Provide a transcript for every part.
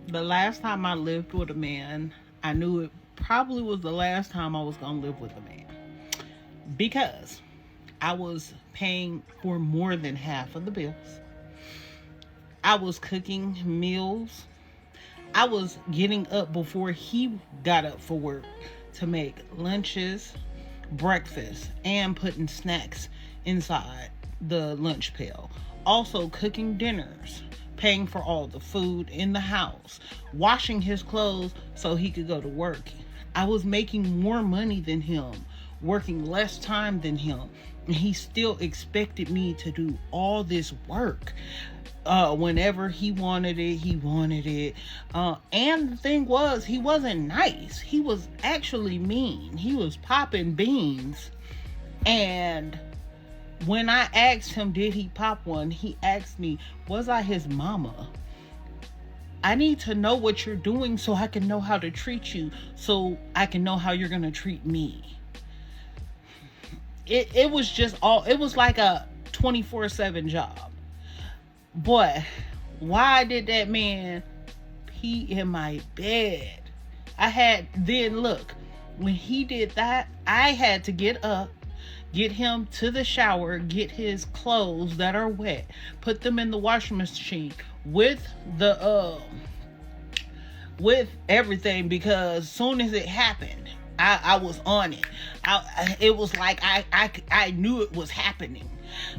The last time I lived with a man, I knew it probably was the last time I was going to live with a man. Because I was paying for more than half of the bills. I was cooking meals. I was getting up before he got up for work to make lunches, breakfast, and putting snacks inside the lunch pail. Also cooking dinners, paying for all the food in the house, washing his clothes so he could go to work. I was making more money than him, working less time than him, and he still expected me to do all this work. Whenever he wanted it, he wanted it. And the thing was, he wasn't nice. He was actually mean. He was popping beans. And when I asked him, did he pop one? He asked me, was I his mama? I need to know what you're doing so I can know how to treat you, so I can know how you're going to treat me. It was just it was like a 24/7 job. Boy, why did that man pee in my bed? Look, when he did that, I had to get up, get him to the shower, get his clothes that are wet, put them in the washing machine with with everything, because soon as it happened, I was on it. It was like I knew it was happening.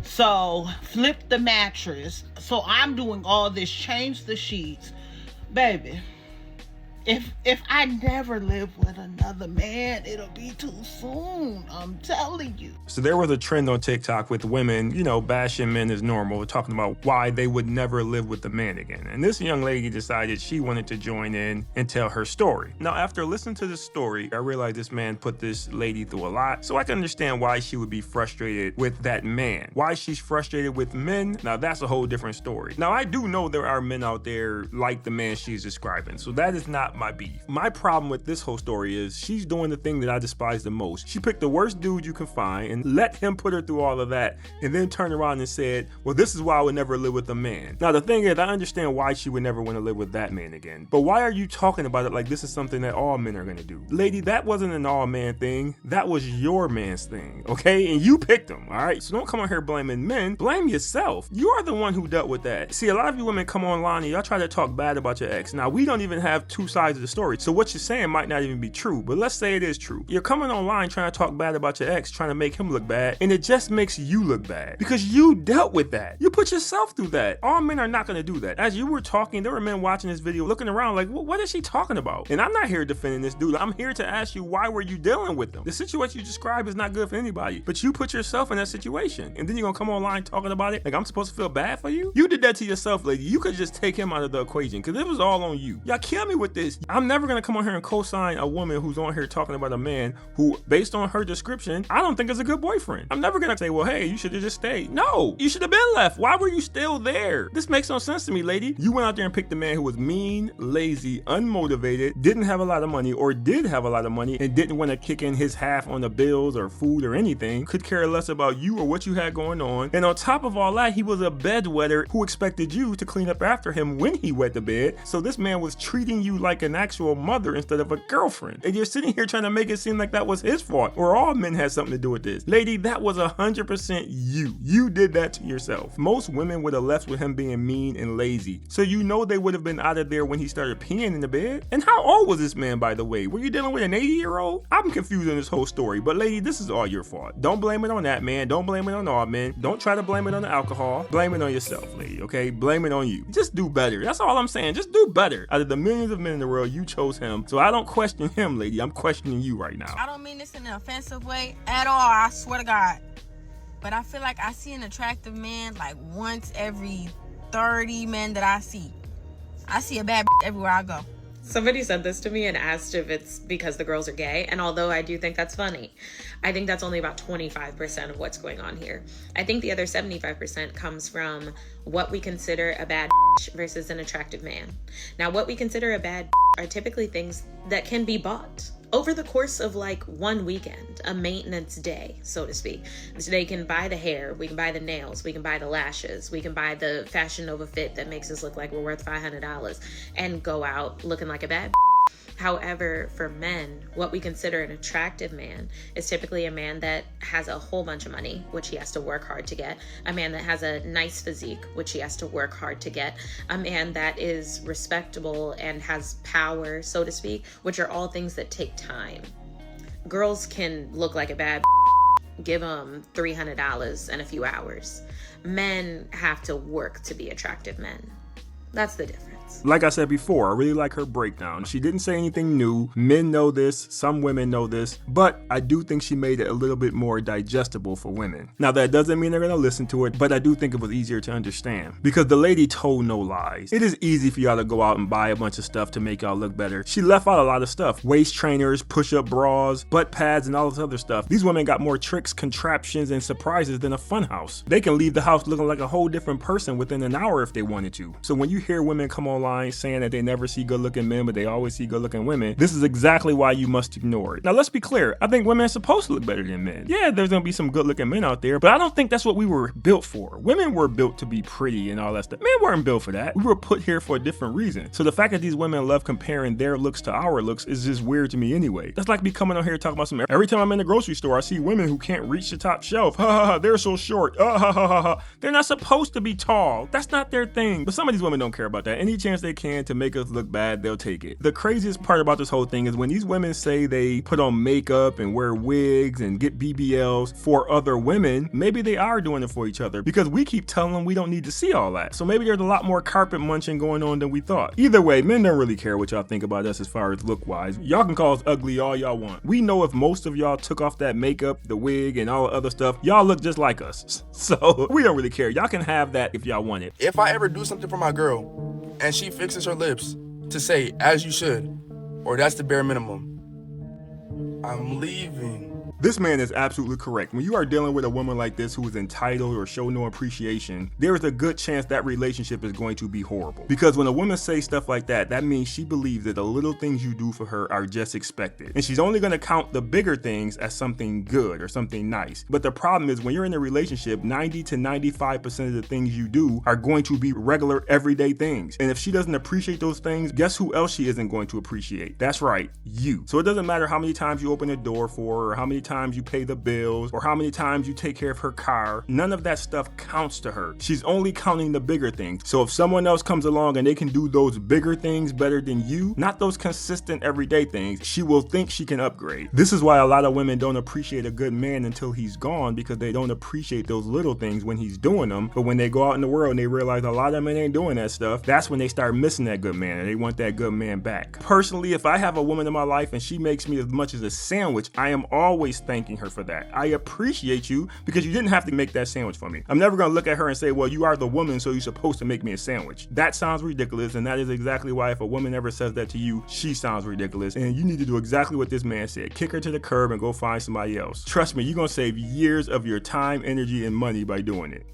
So flip the mattress. So I'm doing all this, change the sheets. Baby, if I never live with another man, it'll be too soon. I'm telling you. So there was a trend on TikTok with women, bashing men as normal, talking about why they would never live with a man again. And this young lady decided she wanted to join in and tell her story. Now, after listening to this story, I realized this man put this lady through a lot. So I can understand why she would be frustrated with that man. Why she's frustrated with men, now that's a whole different story. Now, I do know there are men out there like the man she's describing. So that is not my beef. My problem with this whole story is she's doing the thing that I despise the most. She picked the worst dude you can find and let him put her through all of that, and then turned around and said, well, this is why I would never live with a man. Now, the thing is, I understand why she would never want to live with that man again, but why are you talking about it like this is something that all men are going to do? Lady, that wasn't an all man thing. That was your man's thing, okay? And you picked him, all right? So don't come on here blaming men. Blame yourself. You are the one who dealt with that. See, a lot of you women come online and y'all try to talk bad about your ex. Now, we don't even have two sides of the story. So what you're saying might not even be true, but let's say it is true. You're coming online trying to talk bad about your ex, trying to make him look bad, and it just makes you look bad because you dealt with that. You put yourself through that. All men are not going to do that. As you were talking, there were men watching this video looking around like, what is she talking about? And I'm not here defending this dude. I'm here to ask you, why were you dealing with them? The situation you described is not good for anybody, but you put yourself in that situation, and then you're going to come online talking about it like I'm supposed to feel bad for you? You did that to yourself, lady. You could just take him out of the equation because it was all on you. Y'all kill me with this. I'm never going to come on here and co-sign a woman who's on here talking about a man who, based on her description, I don't think is a good boyfriend. I'm never gonna say, well, hey, you should have just stayed. No, you should have been left. Why were you still there? This makes no sense to me, lady. You went out there and picked a man who was mean, lazy, unmotivated, didn't have a lot of money, or did have a lot of money and didn't want to kick in his half on the bills or food or anything, could care less about you or what you had going on. And on top of all that, he was a bedwetter who expected you to clean up after him when he wet the bed. So this man was treating you like an actual mother instead of a girlfriend. And you're sitting here trying to make it seem like that was his fault or all men had something to do with this. Lady, that was 100% you. You did that to yourself. Most women would have left with him being mean and lazy. So you know they would have been out of there when he started peeing in the bed. And how old was this man, by the way? Were you dealing with an 80-year-old? I'm confused in this whole story, but lady, this is all your fault. Don't blame it on that man. Don't blame it on all men. Don't try to blame it on the alcohol. Blame it on yourself, lady, okay? Blame it on you. Just do better. That's all I'm saying. Just do better. Out of the millions of men in the world, you chose him. So I don't question him, lady. I'm questioning you right now. I don't mean this in an offensive way at all. I swear to God. But I feel like I see an attractive man like once every 30 men that I see. I see a bad everywhere I go. Somebody said this to me and asked if it's because the girls are gay. And although I do think that's funny, I think that's only about 25% of what's going on here. I think the other 75% comes from what we consider a bad versus an attractive man. Now, what we consider a bad are typically things that can be bought over the course of like one weekend, a maintenance day, so to speak. So they can buy the hair, we can buy the nails, we can buy the lashes, we can buy the Fashion Nova fit that makes us look like we're worth $500 and go out looking like a bad. However, for men, what we consider an attractive man is typically a man that has a whole bunch of money, which he has to work hard to get, a man that has a nice physique, which he has to work hard to get, a man that is respectable and has power, so to speak, which are all things that take time. Girls can look like a bad, give them $300 in a few hours. Men have to work to be attractive men. That's the difference. Like I said before, I really like her breakdown. She didn't say anything new. Men know this, some women know this, but I do think she made it a little bit more digestible for women. Now, that doesn't mean they're gonna listen to it, but I do think it was easier to understand because the lady told no lies. It is easy for y'all to go out and buy a bunch of stuff to make y'all look better. She left out a lot of stuff. Waist trainers, push-up bras, butt pads, and all this other stuff. These women got more tricks, contraptions, and surprises than a fun house. They can leave the house looking like a whole different person within an hour if they wanted to. So when you hear women come online saying that they never see good-looking men, but they always see good-looking women, this is exactly why you must ignore it. Now, let's be clear. I think women are supposed to look better than men. Yeah, there's gonna be some good-looking men out there, but I don't think that's what we were built for. Women were built to be pretty and all that stuff. Men weren't built for that. We were put here for a different reason. So the fact that these women love comparing their looks to our looks is just weird to me anyway. That's like me coming on here talking about some. Every time I'm in the grocery store, I see women who can't reach the top shelf. Ha ha ha, they're so short. Ha ha ha ha. They're not supposed to be tall. That's not their thing. But some of these women don't care about that. Any chance they can to make us look bad, they'll take it. The craziest part about this whole thing is when these women say they put on makeup and wear wigs and get BBLs for other women, maybe they are doing it for each other because we keep telling them we don't need to see all that. So maybe there's a lot more carpet munching going on than we thought. Either way, men don't really care what y'all think about us as far as look wise. Y'all can call us ugly all y'all want. We know if most of y'all took off that makeup, the wig, and all the other stuff, y'all look just like us. So we don't really care. Y'all can have that if y'all want it. If I ever do something for my girl and she fixes her lips to say, as you should, or that's the bare minimum, I'm leaving. This man is absolutely correct. When you are dealing with a woman like this who is entitled or show no appreciation, there is a good chance that relationship is going to be horrible. Because when a woman says stuff like that, that means she believes that the little things you do for her are just expected. And she's only going to count the bigger things as something good or something nice. But the problem is when you're in a relationship, 90 to 95% of the things you do are going to be regular everyday things. And if she doesn't appreciate those things, guess who else she isn't going to appreciate? That's right, you. So it doesn't matter how many times you open the door for her or how many times you pay the bills or how many times you take care of her car. None of that stuff counts to her. She's only counting the bigger things. So if someone else comes along and they can do those bigger things better than you, not those consistent everyday things, she will think she can upgrade. This is why a lot of women don't appreciate a good man until he's gone, because they don't appreciate those little things when he's doing them. But when they go out in the world and they realize a lot of men ain't doing that stuff, that's when they start missing that good man and they want that good man back. Personally, if I have a woman in my life and she makes me as much as a sandwich, I am always thanking her for that. I appreciate you because you didn't have to make that sandwich for me. I'm never going to look at her and say, well, you are the woman, so you're supposed to make me a sandwich. That sounds ridiculous, and that is exactly why if a woman ever says that to you, she sounds ridiculous, and you need to do exactly what this man said. Kick her to the curb and go find somebody else. Trust me, you're going to save years of your time, energy, and money by doing it.